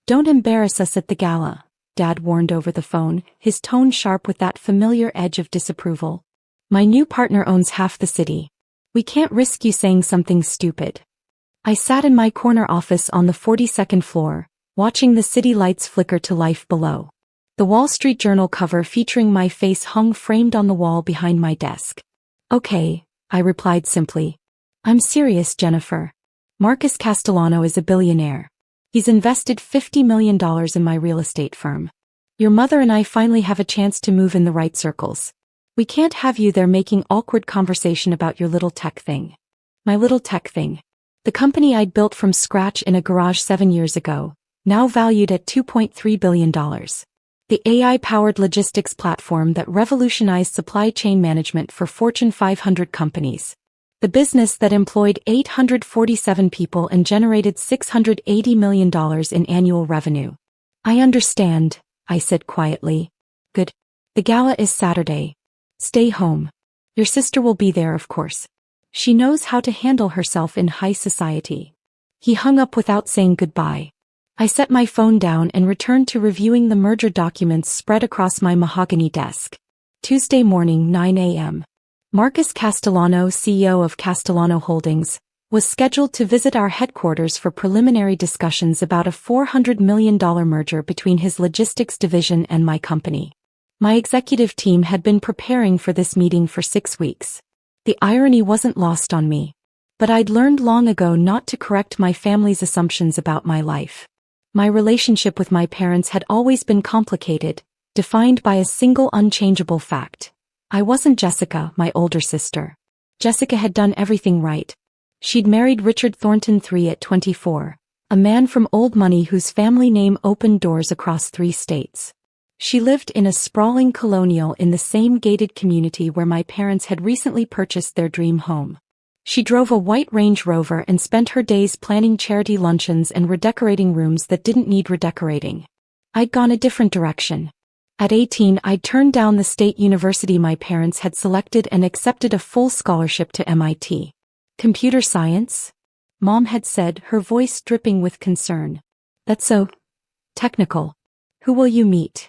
Don't embarrass us at the gala, Dad warned over the phone, his tone sharp with that familiar edge of disapproval. My new partner owns half the city. We can't risk you saying something stupid. I sat in my corner office on the 42nd floor, watching the city lights flicker to life below. The Wall Street Journal cover featuring my face hung framed on the wall behind my desk. Okay, I replied simply. I'm serious, Jennifer. Marcus Castellano is a billionaire. He's invested $50 million in my real estate firm. Your mother and I finally have a chance to move in the right circles. We can't have you there making awkward conversation about your little tech thing. My little tech thing. The company I'd built from scratch in a garage 7 years ago, now valued at $2.3 billion. The AI-powered logistics platform that revolutionized supply chain management for Fortune 500 companies. The business that employed 847 people and generated $680 million in annual revenue. I understand, I said quietly. Good. The gala is Saturday. Stay home. Your sister will be there, of course. She knows how to handle herself in high society. He hung up without saying goodbye. I set my phone down and returned to reviewing the merger documents spread across my mahogany desk. Tuesday morning, 9 a.m. Marcus Castellano, CEO of Castellano Holdings, was scheduled to visit our headquarters for preliminary discussions about a $400 million merger between his logistics division and my company. My executive team had been preparing for this meeting for 6 weeks. The irony wasn't lost on me. But I'd learned long ago not to correct my family's assumptions about my life. My relationship with my parents had always been complicated, defined by a single unchangeable fact. I wasn't Jessica, my older sister. Jessica had done everything right. She'd married Richard Thornton III at 24, a man from old money whose family name opened doors across 3 states. She lived in a sprawling colonial in the same gated community where my parents had recently purchased their dream home. She drove a white Range Rover and spent her days planning charity luncheons and redecorating rooms that didn't need redecorating. I'd gone a different direction. At 18, I'd turned down the state university my parents had selected and accepted a full scholarship to MIT. Computer science? Mom had said, her voice dripping with concern. That's so technical. Who will you meet?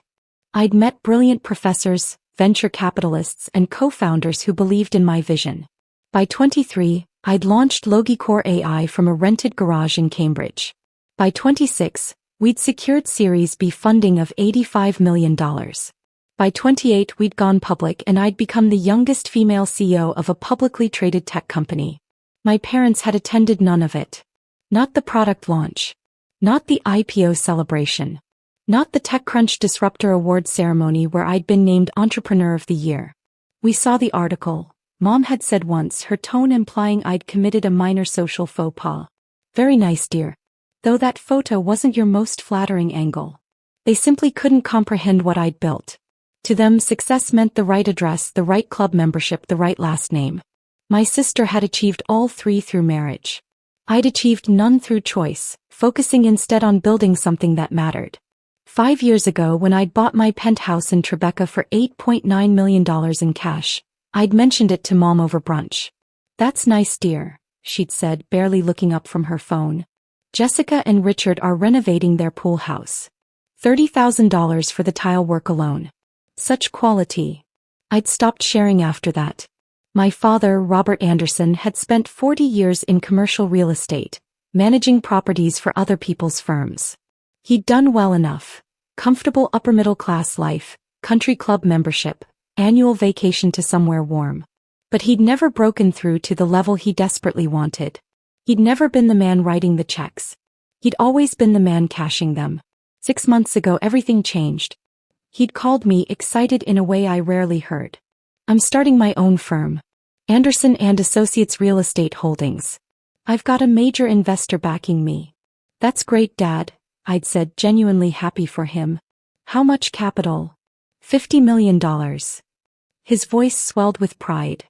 I'd met brilliant professors, venture capitalists, and co-founders who believed in my vision. By 23, I'd launched Logicore AI from a rented garage in Cambridge. By 26, we'd secured Series B funding of $85 million. By 28, we'd gone public and I'd become the youngest female CEO of a publicly traded tech company. My parents had attended none of it. Not the product launch. Not the IPO celebration. Not the TechCrunch Disruptor Award ceremony where I'd been named Entrepreneur of the Year. We saw the article. Mom had said once, her tone implying I'd committed a minor social faux pas. Very nice, dear. Though that photo wasn't your most flattering angle. They simply couldn't comprehend what I'd built. To them, success meant the right address, the right club membership, the right last name. My sister had achieved all 3 through marriage. I'd achieved none through choice, focusing instead on building something that mattered. 5 years ago, when I'd bought my penthouse in Tribeca for $8.9 million in cash, I'd mentioned it to Mom over brunch. That's nice, dear, she'd said, barely looking up from her phone. Jessica and Richard are renovating their pool house. $30,000 for the tile work alone. Such quality. I'd stopped sharing after that. My father, Robert Anderson, had spent 40 years in commercial real estate, managing properties for other people's firms. He'd done well enough. Comfortable upper-middle-class life, country club membership, annual vacation to somewhere warm. But he'd never broken through to the level he desperately wanted. He'd never been the man writing the checks. He'd always been the man cashing them. 6 months ago everything changed. He'd called me, excited in a way I rarely heard. I'm starting my own firm. Anderson and Associates Real Estate Holdings. I've got a major investor backing me. That's great, Dad, I'd said, genuinely happy for him. How much capital? $50 million. His voice swelled with pride.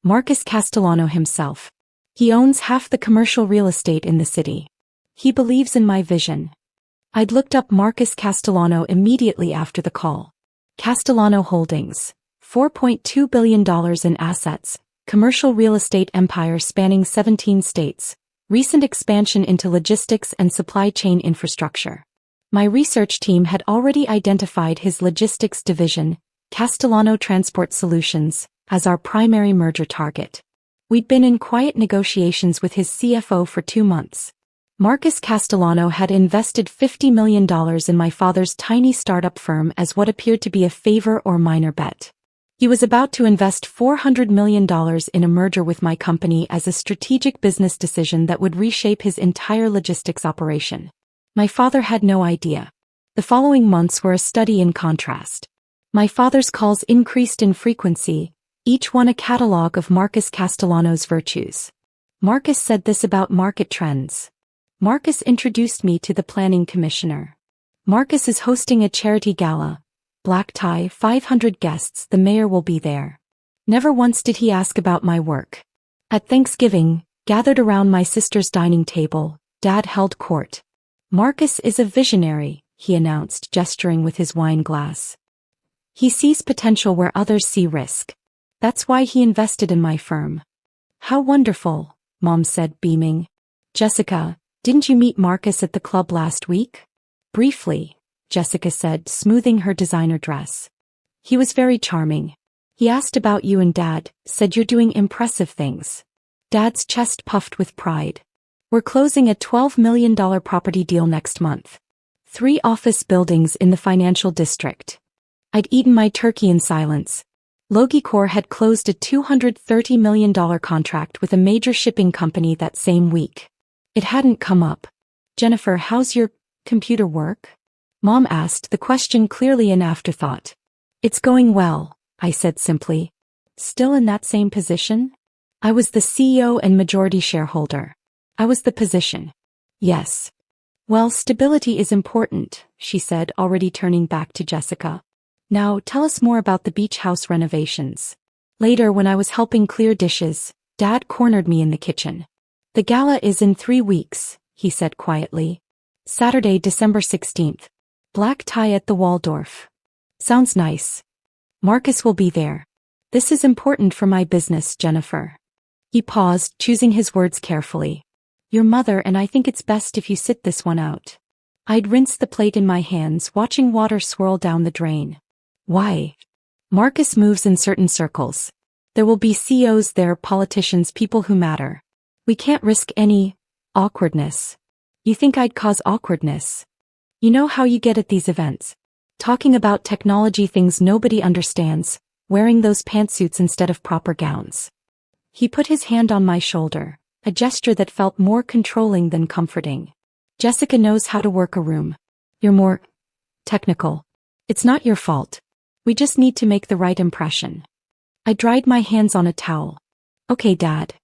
Marcus Castellano himself. He owns half the commercial real estate in the city. He believes in my vision. I'd looked up Marcus Castellano immediately after the call. Castellano Holdings. $4.2 billion in assets, commercial real estate empire spanning 17 states, recent expansion into logistics and supply chain infrastructure. My research team had already identified his logistics division, Castellano Transport Solutions, as our primary merger target. We'd been in quiet negotiations with his CFO for 2 months. Marcus Castellano had invested $50 million in my father's tiny startup firm as what appeared to be a favor or minor bet. He was about to invest $400 million in a merger with my company as a strategic business decision that would reshape his entire logistics operation. My father had no idea. The following months were a study in contrast. My father's calls increased in frequency, each one a catalogue of Marcus Castellano's virtues. Marcus said this about market trends. Marcus introduced me to the planning commissioner. Marcus is hosting a charity gala. Black tie, 500 guests, the mayor will be there. Never once did he ask about my work. At Thanksgiving, gathered around my sister's dining table, Dad held court. Marcus is a visionary, he announced, gesturing with his wine glass. He sees potential where others see risk. That's why he invested in my firm. How wonderful, Mom said, beaming. Jessica, didn't you meet Marcus at the club last week? Briefly, Jessica said, smoothing her designer dress. He was very charming. He asked about you and Dad, said you're doing impressive things. Dad's chest puffed with pride. We're closing a $12 million property deal next month. 3 office buildings in the financial district. I'd eaten my turkey in silence. Logicor had closed a $230 million contract with a major shipping company that same week. It hadn't come up. Jennifer, how's your computer work? Mom asked, the question clearly an afterthought. It's going well, I said simply. Still in that same position? I was the CEO and majority shareholder. I was the position. Yes. Well, stability is important, she said, already turning back to Jessica. Now, tell us more about the beach house renovations. Later, when I was helping clear dishes, Dad cornered me in the kitchen. The gala is in 3 weeks, he said quietly. Saturday, December 16th. Black tie at the Waldorf. Sounds nice. Marcus will be there. This is important for my business, Jennifer. He paused, choosing his words carefully. Your mother and I think it's best if you sit this one out. I'd rinsed the plate in my hands, watching water swirl down the drain. Why? Marcus moves in certain circles. There will be CEOs there, politicians, people who matter. We can't risk any awkwardness. You think I'd cause awkwardness? You know how you get at these events. Talking about technology, things nobody understands, wearing those pantsuits instead of proper gowns. He put his hand on my shoulder, a gesture that felt more controlling than comforting. Jessica knows how to work a room. You're more technical. It's not your fault. We just need to make the right impression. I dried my hands on a towel. Okay, Dad.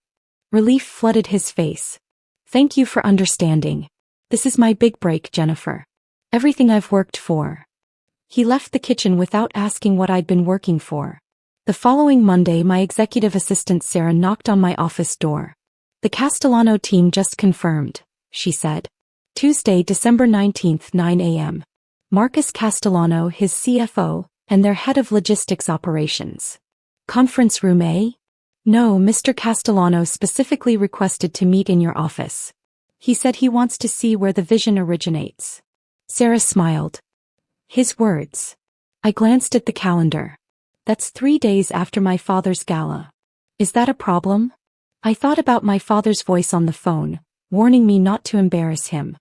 Relief flooded his face. Thank you for understanding. This is my big break, Jennifer. Everything I've worked for. He left the kitchen without asking what I'd been working for. The following Monday, my executive assistant Sarah knocked on my office door. The Castellano team just confirmed, she said. Tuesday, December 19th, 9 a.m. Marcus Castellano, his CFO, and their head of logistics operations. Conference room A? No, Mr. Castellano specifically requested to meet in your office. He said he wants to see where the vision originates. Sarah smiled. His words. I glanced at the calendar. That's 3 days after my father's gala. Is that a problem? I thought about my father's voice on the phone, warning me not to embarrass him.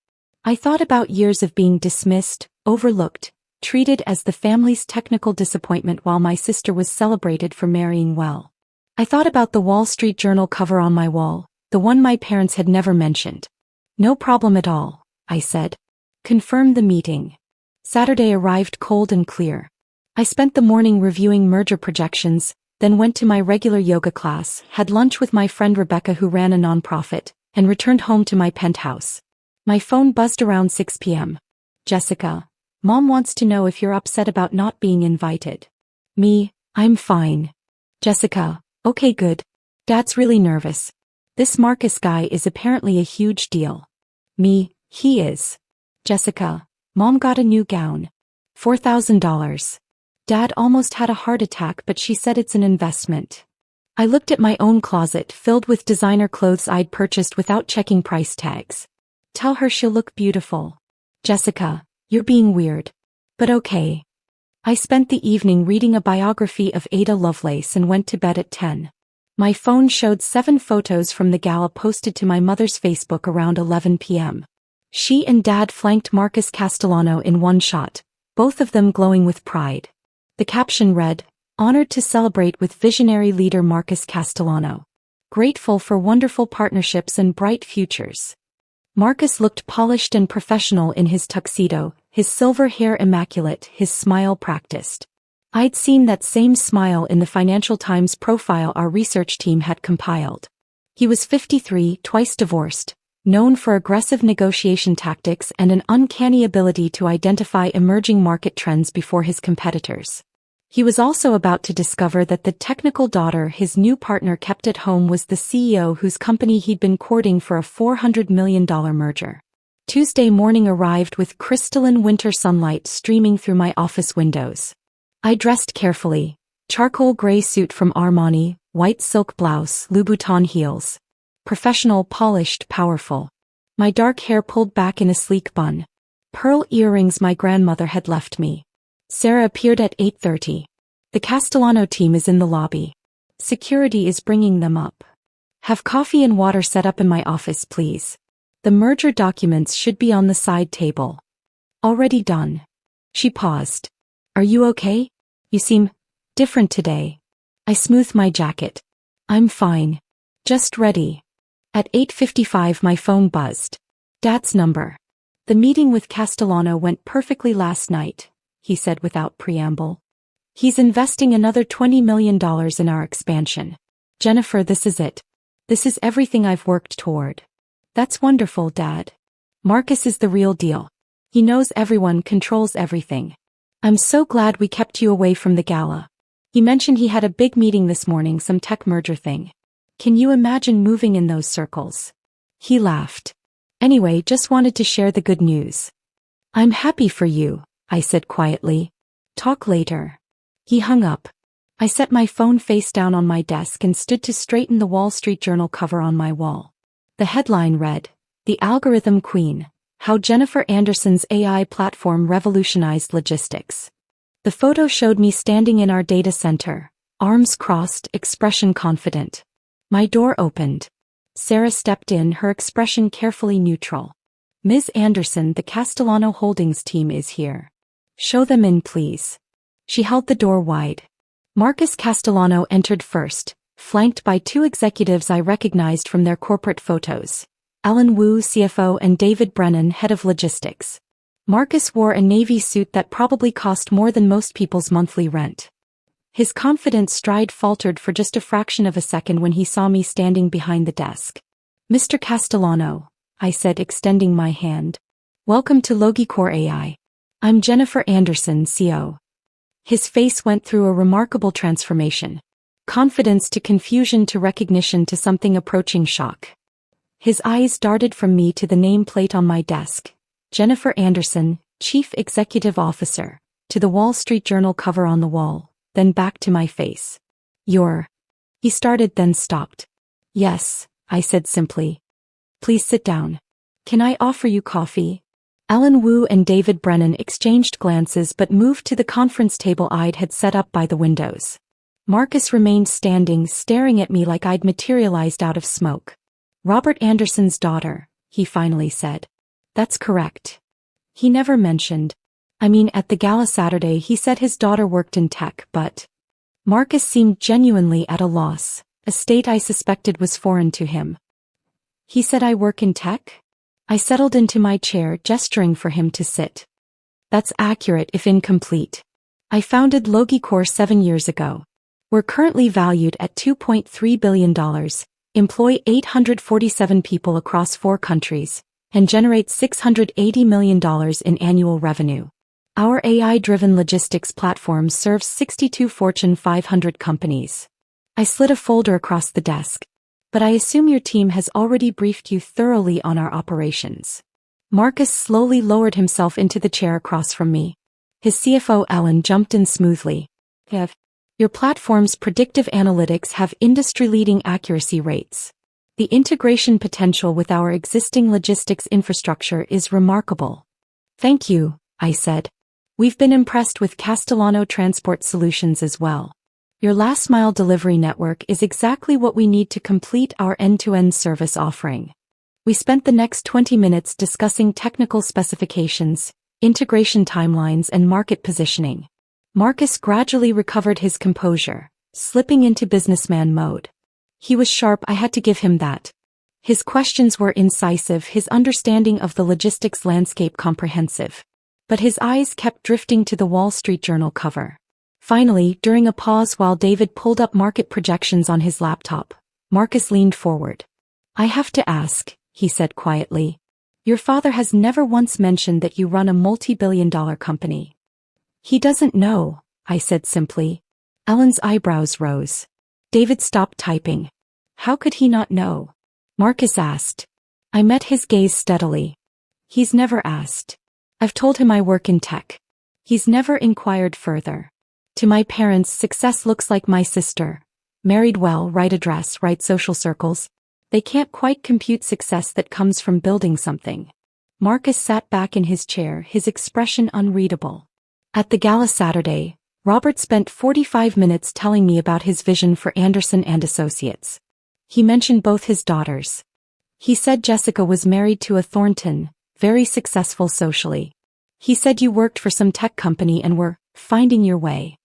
I thought about years of being dismissed, overlooked, treated as the family's technical disappointment while my sister was celebrated for marrying well. I thought about the Wall Street Journal cover on my wall, the one my parents had never mentioned. No problem at all, I said. Confirm the meeting. Saturday arrived cold and clear. I spent the morning reviewing merger projections, then went to my regular yoga class, had lunch with my friend Rebecca who ran a nonprofit, and returned home to my penthouse. My phone buzzed around 6 p.m. Jessica, Mom wants to know if you're upset about not being invited. Me, I'm fine. Jessica, okay, good. Dad's really nervous. This Marcus guy is apparently a huge deal. Me, he is. Jessica, Mom got a new gown. $4,000. Dad almost had a heart attack, but she said it's an investment. I looked at my own closet filled with designer clothes I'd purchased without checking price tags. Tell her she'll look beautiful. Jessica, You're being weird. But okay. I spent the evening reading a biography of Ada Lovelace and went to bed at 10. My phone showed 7 photos from the gala posted to my mother's Facebook around 11 p.m. She and Dad flanked Marcus Castellano in one shot, both of them glowing with pride. The caption read, "Honored to celebrate with visionary leader Marcus Castellano. Grateful for wonderful partnerships and bright futures." Marcus looked polished and professional in his tuxedo, his silver hair immaculate, his smile practiced. I'd seen that same smile in the Financial Times profile our research team had compiled. He was 53, twice divorced, known for aggressive negotiation tactics and an uncanny ability to identify emerging market trends before his competitors. He was also about to discover that the technical daughter his new partner kept at home was the CEO whose company he'd been courting for a $400 million merger. Tuesday morning arrived with crystalline winter sunlight streaming through my office windows. I dressed carefully, charcoal gray suit from Armani, white silk blouse, Louboutin heels. Professional, polished, powerful. My dark hair pulled back in a sleek bun. Pearl earrings my grandmother had left me. Sarah appeared at 8:30. The Castellano team is in the lobby. Security is bringing them up. Have coffee and water set up in my office, please. The merger documents should be on the side table. Already done. She paused. Are you okay? You seem different today. I smoothed my jacket. I'm fine. Just ready. At 8:55 my phone buzzed. Dad's number. The meeting with Castellano went perfectly last night, he said without preamble. He's investing another $20 million in our expansion. Jennifer, this is it. This is everything I've worked toward. That's wonderful, Dad. Marcus is the real deal. He knows everyone, controls everything. I'm so glad we kept you away from the gala. He mentioned he had a big meeting this morning, some tech merger thing. Can you imagine moving in those circles? He laughed. Anyway, just wanted to share the good news. I'm happy for you, I said quietly. Talk later. He hung up. I set my phone face down on my desk and stood to straighten the Wall Street Journal cover on my wall. The headline read, "The Algorithm Queen, How Jennifer Anderson's AI Platform Revolutionized Logistics." The photo showed me standing in our data center, arms crossed, expression confident. My door opened. Sarah stepped in, her expression carefully neutral. "Ms. Anderson, the Castellano Holdings team is here. Show them in, please." She held the door wide. Marcus Castellano entered first, flanked by 2 executives I recognized from their corporate photos. Alan Wu, CFO, and David Brennan, head of logistics. Marcus wore a navy suit that probably cost more than most people's monthly rent. His confident stride faltered for just a fraction of a second when he saw me standing behind the desk. "Mr. Castellano," I said, extending my hand. "Welcome to Logicor AI. I'm Jennifer Anderson, CO." His face went through a remarkable transformation. Confidence to confusion to recognition to something approaching shock. His eyes darted from me to the nameplate on my desk. Jennifer Anderson, Chief Executive Officer, to the Wall Street Journal cover on the wall, then back to my face. "You're..." He started then stopped. "Yes," I said simply. "Please sit down. Can I offer you coffee?" Alan Wu and David Brennan exchanged glances but moved to the conference table I'd had set up by the windows. Marcus remained standing, staring at me like I'd materialized out of smoke. "Robert Anderson's daughter," he finally said. "That's correct. He never mentioned. I mean, at the gala Saturday he said his daughter worked in tech, but..." Marcus seemed genuinely at a loss, a state I suspected was foreign to him. "He said I work in tech?" I settled into my chair, gesturing for him to sit. "That's accurate if incomplete. I founded Logicor 7 years ago. We're currently valued at $2.3 billion, employ 847 people across 4 countries, and generate $680 million in annual revenue. Our AI-driven logistics platform serves 62 Fortune 500 companies." I slid a folder across the desk. "But I assume your team has already briefed you thoroughly on our operations." Marcus slowly lowered himself into the chair across from me. His CFO Alan jumped in smoothly. "Your platform's predictive analytics have industry-leading accuracy rates. The integration potential with our existing logistics infrastructure is remarkable." "Thank you," I said. We've been impressed with Castellano Transport Solutions as well. Your last-mile delivery network is exactly what we need to complete our end-to-end service offering. We spent the next 20 minutes discussing technical specifications, integration timelines, and market positioning. Marcus gradually recovered his composure, slipping into businessman mode. He was sharp, I had to give him that. His questions were incisive, his understanding of the logistics landscape comprehensive. But his eyes kept drifting to the Wall Street Journal cover. Finally, during a pause while David pulled up market projections on his laptop, Marcus leaned forward. I have to ask, he said quietly. Your father has never once mentioned that you run a multi-billion-dollar company. He doesn't know, I said simply. Ellen's eyebrows rose. David stopped typing. How could he not know? Marcus asked. I met his gaze steadily. He's never asked. I've told him I work in tech. He's never inquired further. To my parents, success looks like my sister. Married well, right address, right social circles. They can't quite compute success that comes from building something. Marcus sat back in his chair, his expression unreadable. At the gala Saturday, Robert spent 45 minutes telling me about his vision for Anderson and Associates. He mentioned both his daughters. He said Jessica was married to a Thornton, very successful socially. He said you worked for some tech company and were finding your way.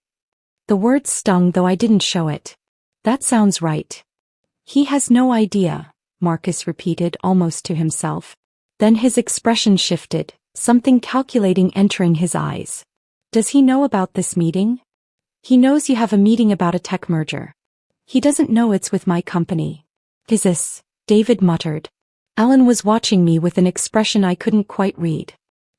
The words stung, though I didn't show it. That sounds right. He has no idea, Marcus repeated almost to himself. Then his expression shifted, something calculating entering his eyes. Does he know about this meeting? He knows you have a meeting about a tech merger. He doesn't know it's with my company. Is this? David muttered. Ellen was watching me with an expression I couldn't quite read.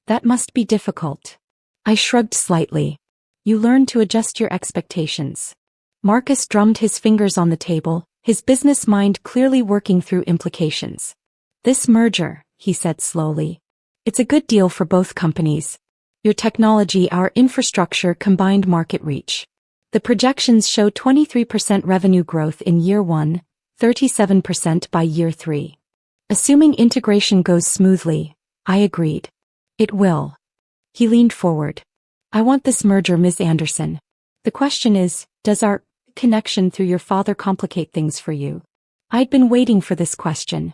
That must be difficult. I shrugged slightly. You learn to adjust your expectations. Marcus drummed his fingers on the table, his business mind clearly working through implications. This merger, he said slowly. It's a good deal for both companies. Your technology, our infrastructure, combined market reach. The projections show 23% revenue growth in year 1, 37% by year 3. Assuming integration goes smoothly, I agreed. It will. He leaned forward. I want this merger, Ms. Anderson. The question is, does our connection through your father complicate things for you? I'd been waiting for this question.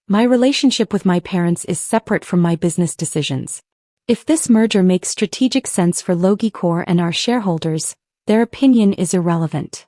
My relationship with my parents is separate from my business decisions. If this merger makes strategic sense for LogiCore and our shareholders, their opinion is irrelevant.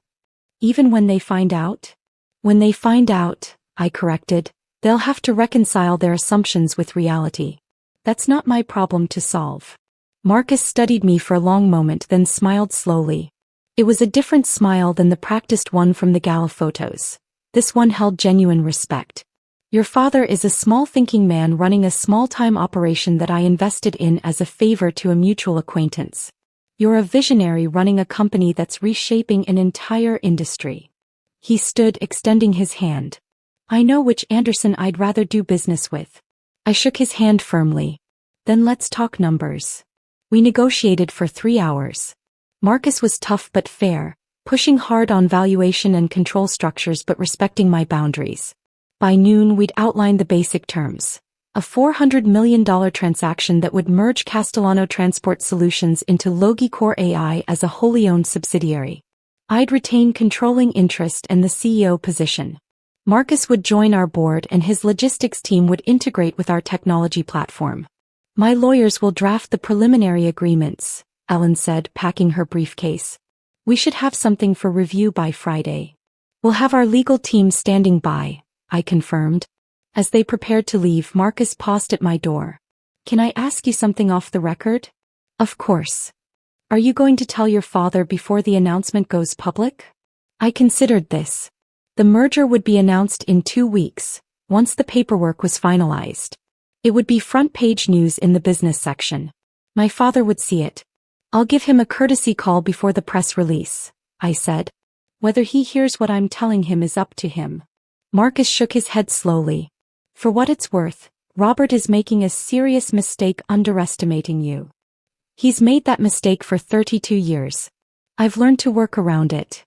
Even when they find out? When they find out, I corrected, they'll have to reconcile their assumptions with reality. That's not my problem to solve. Marcus studied me for a long moment, then smiled slowly. It was a different smile than the practiced one from the gala photos. This one held genuine respect. Your father is a small thinking man running a small-time operation that I invested in as a favor to a mutual acquaintance. You're a visionary running a company that's reshaping an entire industry. He stood, extending his hand. I know which Anderson I'd rather do business with. I shook his hand firmly. Then let's talk numbers. We negotiated for 3 hours. Marcus was tough but fair, pushing hard on valuation and control structures but respecting my boundaries. By noon we'd outlined the basic terms. A $400 million transaction that would merge Castellano Transport Solutions into LogiCore AI as a wholly owned subsidiary. I'd retain controlling interest and the CEO position. Marcus would join our board and his logistics team would integrate with our technology platform. My lawyers will draft the preliminary agreements, Ellen said, packing her briefcase. We should have something for review by Friday. We'll have our legal team standing by, I confirmed. As they prepared to leave, Marcus paused at my door. Can I ask you something off the record? Of course. Are you going to tell your father before the announcement goes public? I considered this. The merger would be announced in 2 weeks, once the paperwork was finalized. It would be front-page news in the business section. My father would see it. I'll give him a courtesy call before the press release, I said. Whether he hears what I'm telling him is up to him. Marcus shook his head slowly. For what it's worth, Robert is making a serious mistake underestimating you. He's made that mistake for 32 years. I've learned to work around it.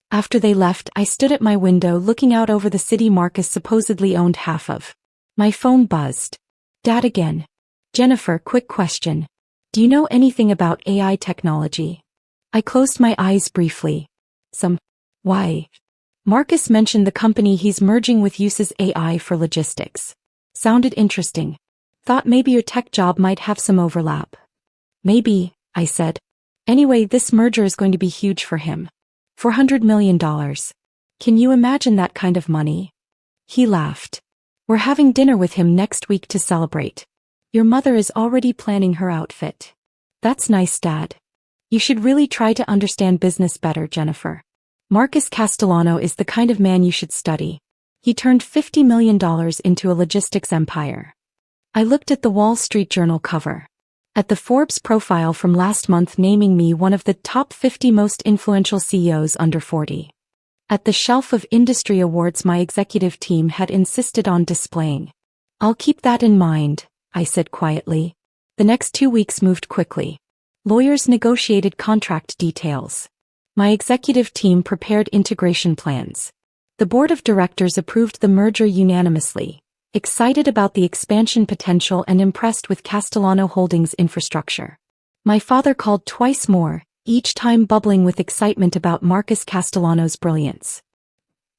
After they left, I stood at my window looking out over the city Marcus supposedly owned half of. My phone buzzed. Dad again. Jennifer, quick question. Do you know anything about AI technology? I closed my eyes briefly. Why? Marcus mentioned the company he's merging with uses AI for logistics. Sounded interesting. Thought maybe your tech job might have some overlap. Maybe, I said. Anyway, this merger is going to be huge for him. $400 million. Can you imagine that kind of money? He laughed. We're having dinner with him next week to celebrate. Your mother is already planning her outfit. That's nice, Dad. You should really try to understand business better, Jennifer. Marcus Castellano is the kind of man you should study. He turned $50 million into a logistics empire. I looked at the Wall Street Journal cover. At the Forbes profile from last month naming me one of the top 50 most influential CEOs under 40. At the shelf of industry awards my executive team had insisted on displaying. I'll keep that in mind, I said quietly. The next 2 weeks moved quickly. Lawyers negotiated contract details. My executive team prepared integration plans. The board of directors approved the merger unanimously, excited about the expansion potential and impressed with Castellano Holdings' infrastructure. My father called twice more, each time bubbling with excitement about Marcus Castellano's brilliance.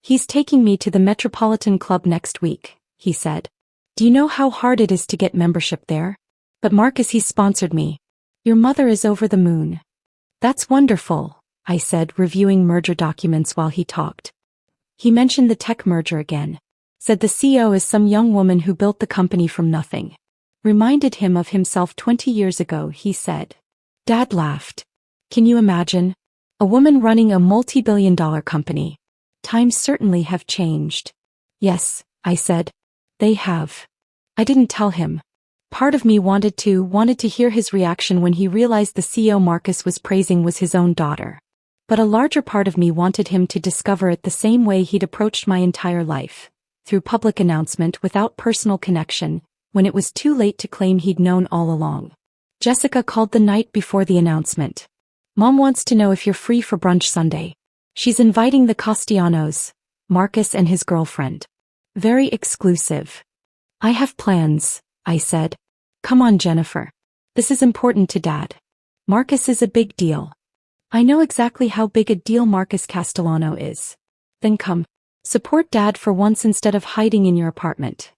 He's taking me to the Metropolitan Club next week, he said. Do you know how hard it is to get membership there? But Marcus, he sponsored me. Your mother is over the moon. That's wonderful, I said, reviewing merger documents while he talked. He mentioned the tech merger again. Said the CEO is some young woman who built the company from nothing. Reminded him of himself 20 years ago, he said. Dad laughed. Can you imagine? A woman running a multi-billion-dollar company. Times certainly have changed. Yes, I said. They have. I didn't tell him. Part of me wanted to hear his reaction when he realized the CEO Marcus was praising was his own daughter. But a larger part of me wanted him to discover it the same way he'd approached my entire life. Through public announcement without personal connection, when it was too late to claim he'd known all along. Jessica called the night before the announcement. Mom wants to know if you're free for brunch Sunday. She's inviting the Castellanos, Marcus and his girlfriend. Very exclusive. I have plans, I said. Come on, Jennifer. This is important to Dad. Marcus is a big deal. I know exactly how big a deal Marcus Castellano is. Then come. Support Dad for once instead of hiding in your apartment.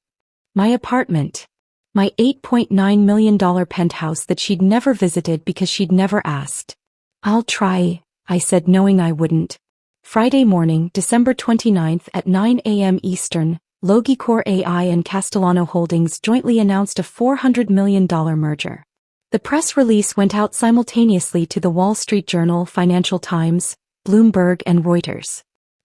My apartment. My $8.9 million penthouse that she'd never visited because she'd never asked. I'll try, I said, knowing I wouldn't. Friday morning, December 29th at 9 a.m. Eastern, Logicor AI and Castellano Holdings jointly announced a $400 million merger. The press release went out simultaneously to the Wall Street Journal, Financial Times, Bloomberg and Reuters.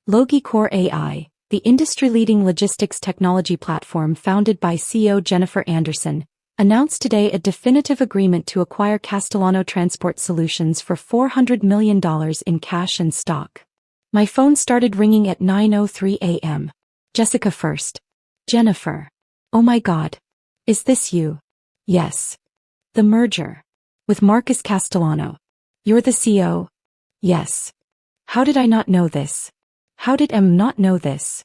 Logicor AI, the industry-leading logistics technology platform founded by CEO Jennifer Anderson, announced today a definitive agreement to acquire Castellano Transport Solutions for $400 million in cash and stock. My phone started ringing at 9:03 a.m. Jessica first. Jennifer. Oh my God. Is this you? Yes. The merger. With Marcus Castellano. You're the CEO? Yes. How did I not know this? How did Em not know this?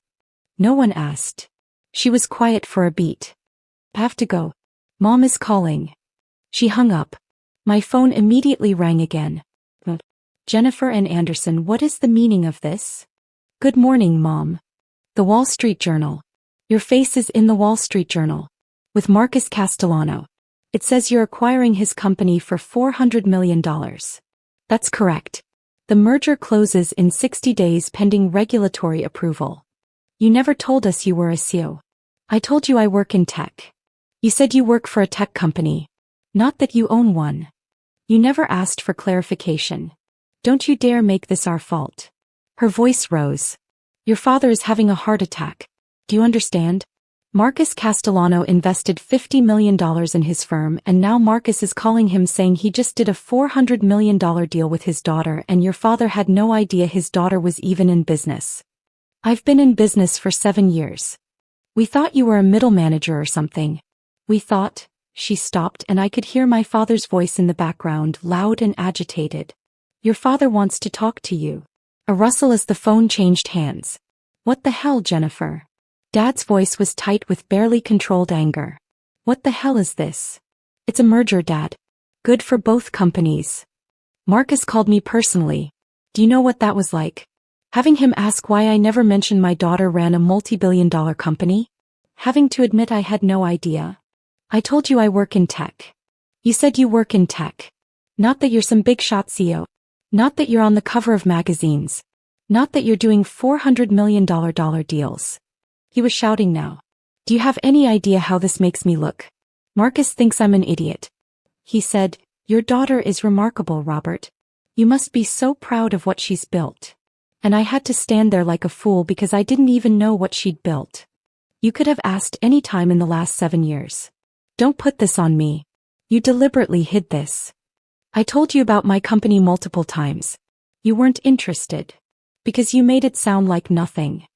No one asked. She was quiet for a beat. Have to go. Mom is calling. She hung up. My phone immediately rang again. Jennifer and Anderson, what is the meaning of this? Good morning, Mom. The Wall Street Journal. Your face is in the Wall Street Journal. With Marcus Castellano. It says you're acquiring his company for $400 million. That's correct. The merger closes in 60 days pending regulatory approval. You never told us you were a CEO. I told you I work in tech. You said you work for a tech company. Not that you own one. You never asked for clarification. Don't you dare make this our fault. Her voice rose. Your father is having a heart attack. Do you understand? Marcus Castellano invested $50 million in his firm and now Marcus is calling him saying he just did a $400 million deal with his daughter and your father had no idea his daughter was even in business. I've been in business for 7 years. We thought you were a middle manager or something. We thought, she stopped and I could hear my father's voice in the background, loud and agitated. Your father wants to talk to you. A rustle as the phone changed hands. What the hell, Jennifer? Dad's voice was tight with barely controlled anger. What the hell is this? It's a merger, Dad. Good for both companies. Marcus called me personally. Do you know what that was like? Having him ask why I never mentioned my daughter ran a multi-billion-dollar company? Having to admit I had no idea. I told you I work in tech. You said you work in tech. Not that you're some big shot CEO. Not that you're on the cover of magazines. Not that you're doing $400 million deals. He was shouting now. Do you have any idea how this makes me look? Marcus thinks I'm an idiot. He said, your daughter is remarkable, Robert. You must be so proud of what she's built. And I had to stand there like a fool because I didn't even know what she'd built. You could have asked any time in the last 7 years. Don't put this on me. You deliberately hid this. I told you about my company multiple times. You weren't interested. Because you made it sound like nothing.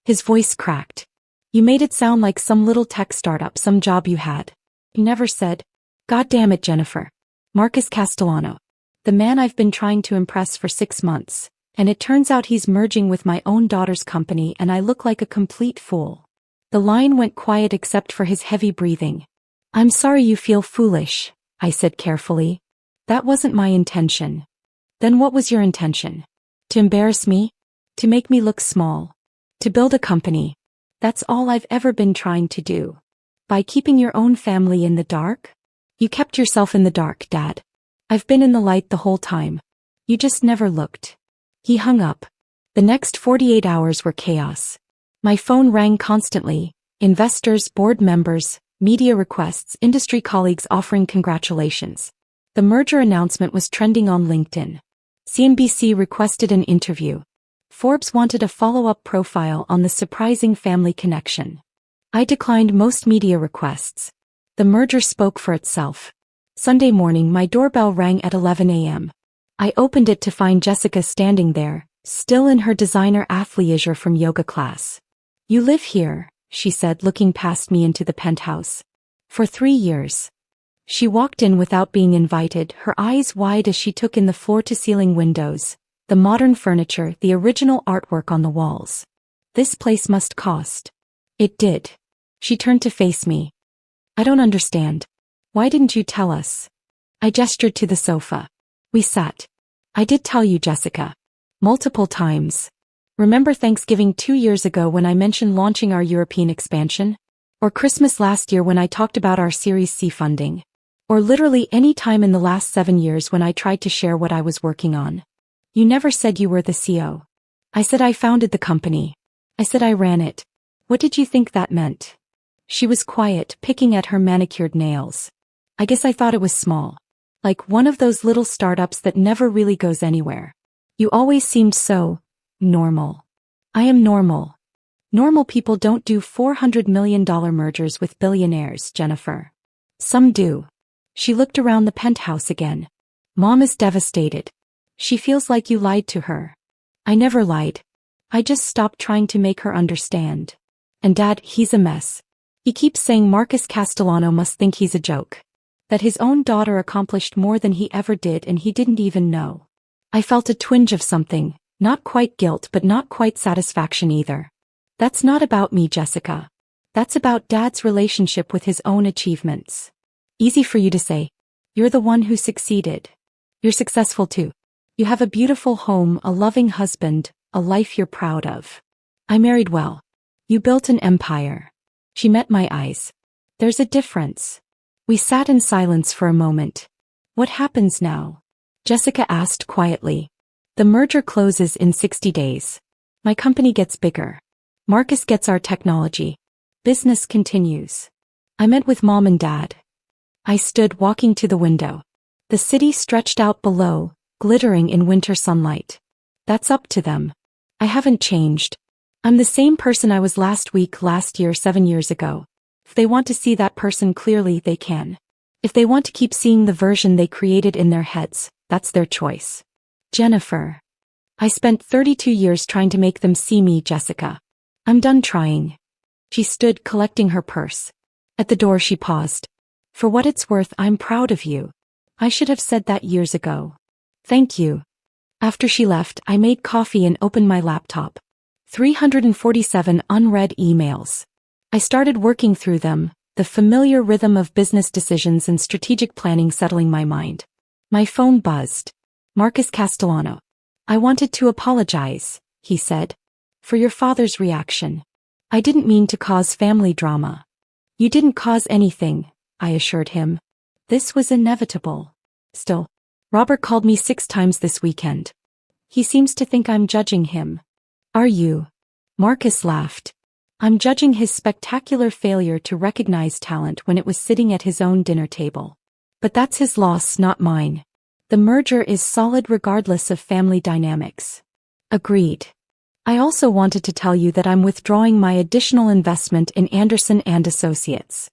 His voice cracked. You made it sound like some little tech startup, some job you had. You never said, God damn it, Jennifer. Marcus Castellano. The man I've been trying to impress for 6 months. And it turns out he's merging with my own daughter's company and I look like a complete fool. The line went quiet except for his heavy breathing. I'm sorry you feel foolish, I said carefully. That wasn't my intention. Then what was your intention? To embarrass me? To make me look small? To build a company? That's all I've ever been trying to do. By keeping your own family in the dark? You kept yourself in the dark, Dad. I've been in the light the whole time. You just never looked. He hung up. The next 48 hours were chaos. My phone rang constantly. Investors, board members, media requests, industry colleagues offering congratulations. The merger announcement was trending on LinkedIn. CNBC requested an interview. Forbes wanted a follow-up profile on the surprising family connection. I declined most media requests. The merger spoke for itself. Sunday morning my doorbell rang at 11 a.m. I opened it to find Jessica standing there, still in her designer athleisure from yoga class. You live here, she said, looking past me into the penthouse. For 3 years. She walked in without being invited, her eyes wide as she took in the floor-to-ceiling windows, the modern furniture, the original artwork on the walls. This place must cost. It did. She turned to face me. I don't understand. Why didn't you tell us? I gestured to the sofa. We sat. I did tell you, Jessica. Multiple times. Remember Thanksgiving 2 years ago when I mentioned launching our European expansion? Or Christmas last year when I talked about our Series C funding? Or literally any time in the last 7 years when I tried to share what I was working on? You never said you were the CEO. I said I founded the company. I said I ran it. What did you think that meant? She was quiet, picking at her manicured nails. I guess I thought it was small. Like one of those little startups that never really goes anywhere. You always seemed so normal. I am normal. Normal people don't do $400 million mergers with billionaires, Jennifer. Some do. She looked around the penthouse again. Mom is devastated. She feels like you lied to her. I never lied. I just stopped trying to make her understand. And Dad, he's a mess. He keeps saying Marcus Castellano must think he's a joke. That his own daughter accomplished more than he ever did and he didn't even know. I felt a twinge of something, not quite guilt but not quite satisfaction either. That's not about me, Jessica. That's about Dad's relationship with his own achievements. Easy for you to say. You're the one who succeeded. You're successful too. You have a beautiful home, a loving husband, a life you're proud of. I married well. You built an empire. She met my eyes. There's a difference. We sat in silence for a moment. What happens now? Jessica asked quietly. The merger closes in 60 days. My company gets bigger. Marcus gets our technology. Business continues. I met with Mom and Dad. I stood walking to the window. The city stretched out below, glittering in winter sunlight. That's up to them. I haven't changed. I'm the same person I was last week, last year, 7 years ago. If they want to see that person clearly, they can. If they want to keep seeing the version they created in their heads, that's their choice. Jennifer. I spent 32 years trying to make them see me, Jessica. I'm done trying. She stood collecting her purse. At the door she paused. For what it's worth, I'm proud of you. I should have said that years ago. Thank you. After she left, I made coffee and opened my laptop. 347 unread emails. I started working through them, the familiar rhythm of business decisions and strategic planning settling my mind. My phone buzzed. Marcus Castellano. I wanted to apologize, he said, for your father's reaction. I didn't mean to cause family drama. You didn't cause anything, I assured him. This was inevitable. Still, Robert called me 6 times this weekend. He seems to think I'm judging him. Are you? Marcus laughed. I'm judging his spectacular failure to recognize talent when it was sitting at his own dinner table. But that's his loss, not mine. The merger is solid regardless of family dynamics. Agreed. I also wanted to tell you that I'm withdrawing my additional investment in Anderson and Associates.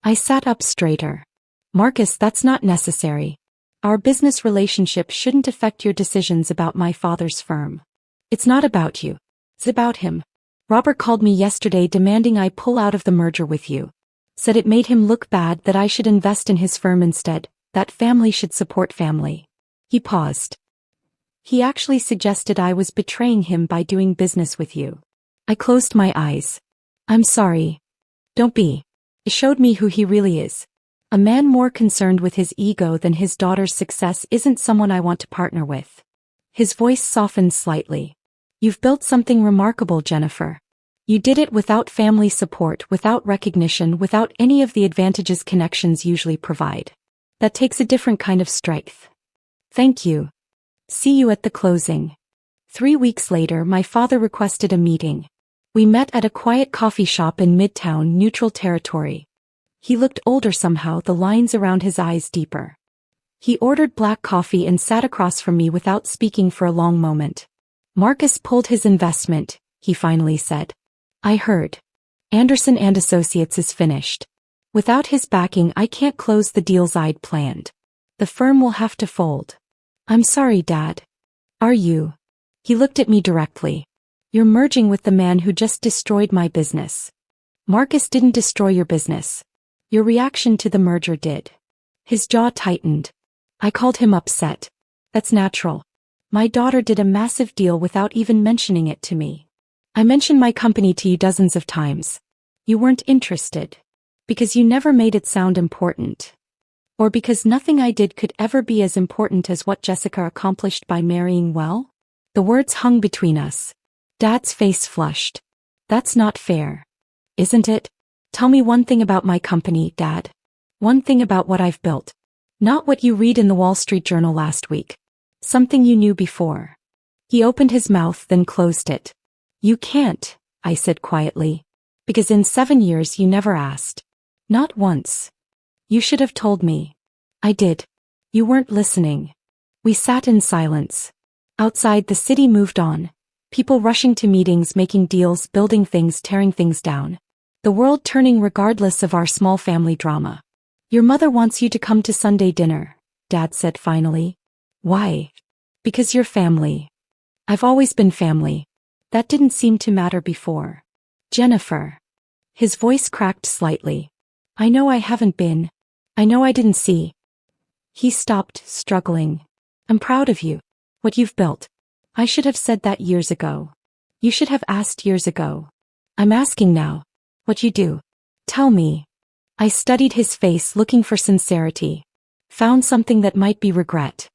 I sat up straighter. Marcus, that's not necessary. Our business relationship shouldn't affect your decisions about my father's firm. It's not about you. It's about him. Robert called me yesterday demanding I pull out of the merger with you. Said it made him look bad that I should invest in his firm instead, that family should support family. He paused. He actually suggested I was betraying him by doing business with you. I closed my eyes. I'm sorry. Don't be. It showed me who he really is. A man more concerned with his ego than his daughter's success isn't someone I want to partner with. His voice softened slightly. You've built something remarkable, Jennifer. You did it without family support, without recognition, without any of the advantages connections usually provide. That takes a different kind of strength. Thank you. See you at the closing. 3 weeks later, my father requested a meeting. We met at a quiet coffee shop in Midtown, neutral territory. He looked older somehow, the lines around his eyes deeper. He ordered black coffee and sat across from me without speaking for a long moment. Marcus pulled his investment, he finally said. I heard. Anderson and Associates is finished. Without his backing, I can't close the deals I'd planned. The firm will have to fold. I'm sorry, Dad. Are you? He looked at me directly. You're merging with the man who just destroyed my business. Marcus didn't destroy your business. Your reaction to the merger did. His jaw tightened. I called him upset. That's natural. My daughter did a massive deal without even mentioning it to me. I mentioned my company to you dozens of times. You weren't interested. Because you never made it sound important. Or because nothing I did could ever be as important as what Jessica accomplished by marrying well? The words hung between us. Dad's face flushed. That's not fair. Isn't it? Tell me one thing about my company, Dad. One thing about what I've built. Not what you read in the Wall Street Journal last week. Something you knew before. He opened his mouth, then closed it. You can't, I said quietly. Because in 7 years you never asked. Not once. You should have told me. I did. You weren't listening. We sat in silence. Outside, the city moved on. People rushing to meetings, making deals, building things, tearing things down. The world turning regardless of our small family drama. Your mother wants you to come to Sunday dinner, Dad said finally. Why? Because you're family. I've always been family. That didn't seem to matter before. Jennifer. His voice cracked slightly. I know I haven't been. I know I didn't see. He stopped, struggling. I'm proud of you. What you've built. I should have said that years ago. You should have asked years ago. I'm asking now. What you do. Tell me. I studied his face, looking for sincerity. Found something that might be regret.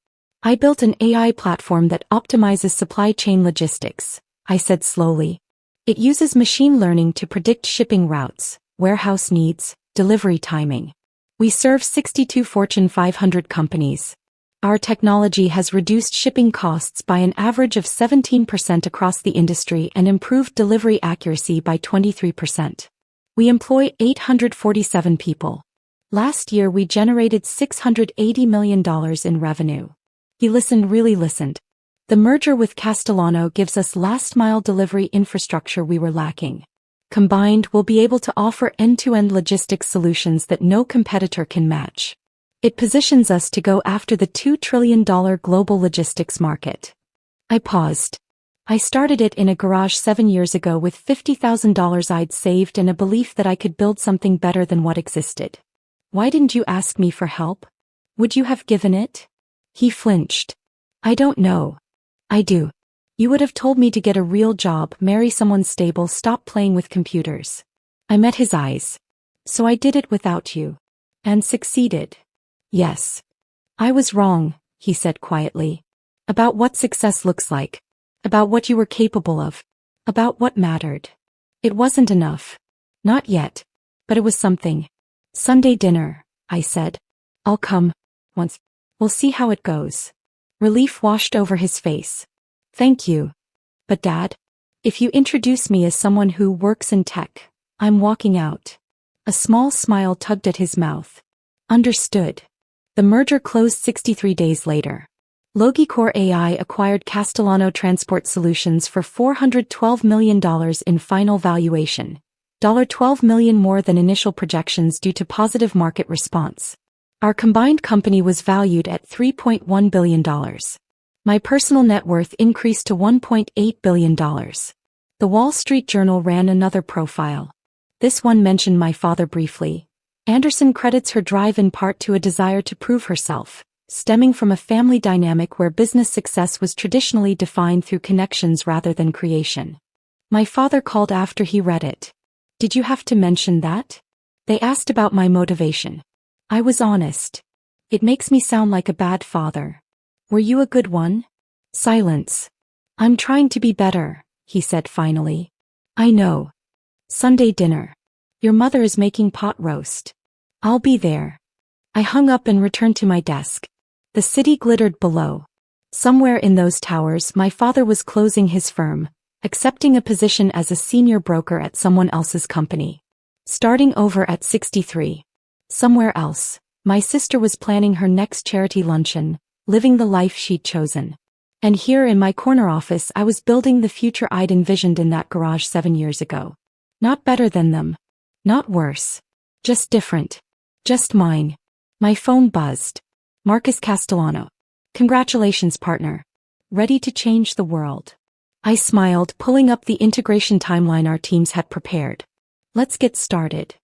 I built an AI platform that optimizes supply chain logistics, I said slowly. It uses machine learning to predict shipping routes, warehouse needs, delivery timing. We serve 62 Fortune 500 companies. Our technology has reduced shipping costs by an average of 17% across the industry and improved delivery accuracy by 23%. We employ 847 people. Last year we generated $680 million in revenue. He really listened. The merger with Castellano gives us last-mile delivery infrastructure we were lacking. Combined, we'll be able to offer end-to-end logistics solutions that no competitor can match. It positions us to go after the $2 trillion global logistics market. I paused. I started it in a garage 7 years ago with $50,000 I'd saved and a belief that I could build something better than what existed. Why didn't you ask me for help? Would you have given it? He flinched. I don't know. I do. You would have told me to get a real job, marry someone stable, stop playing with computers. I met his eyes. So I did it without you. And succeeded. Yes. I was wrong, he said quietly. About what success looks like. About what you were capable of. About what mattered. It wasn't enough. Not yet. But it was something. Sunday dinner, I said. I'll come. Once. We'll see how it goes. Relief washed over his face. Thank you. But Dad, if you introduce me as someone who works in tech, I'm walking out. A small smile tugged at his mouth. Understood. The merger closed 63 days later. Logicor AI acquired Castellano Transport Solutions for $412 million in final valuation. $12 million more than initial projections due to positive market response. Our combined company was valued at $3.1 billion. My personal net worth increased to $1.8 billion. The Wall Street Journal ran another profile. This one mentioned my father briefly. Anderson credits her drive in part to a desire to prove herself, stemming from a family dynamic where business success was traditionally defined through connections rather than creation. My father called after he read it. Did you have to mention that? They asked about my motivation. I was honest. It makes me sound like a bad father. Were you a good one? Silence. I'm trying to be better, he said finally. I know. Sunday dinner. Your mother is making pot roast. I'll be there. I hung up and returned to my desk. The city glittered below. Somewhere in those towers my father was closing his firm, accepting a position as a senior broker at someone else's company. Starting over at 63. Somewhere else, my sister was planning her next charity luncheon, living the life she'd chosen. And here in my corner office I was building the future I'd envisioned in that garage 7 years ago. Not better than them. Not worse. Just different. Just mine. My phone buzzed. Marcus Castellano. Congratulations, partner. Ready to change the world. I smiled, pulling up the integration timeline our teams had prepared. Let's get started.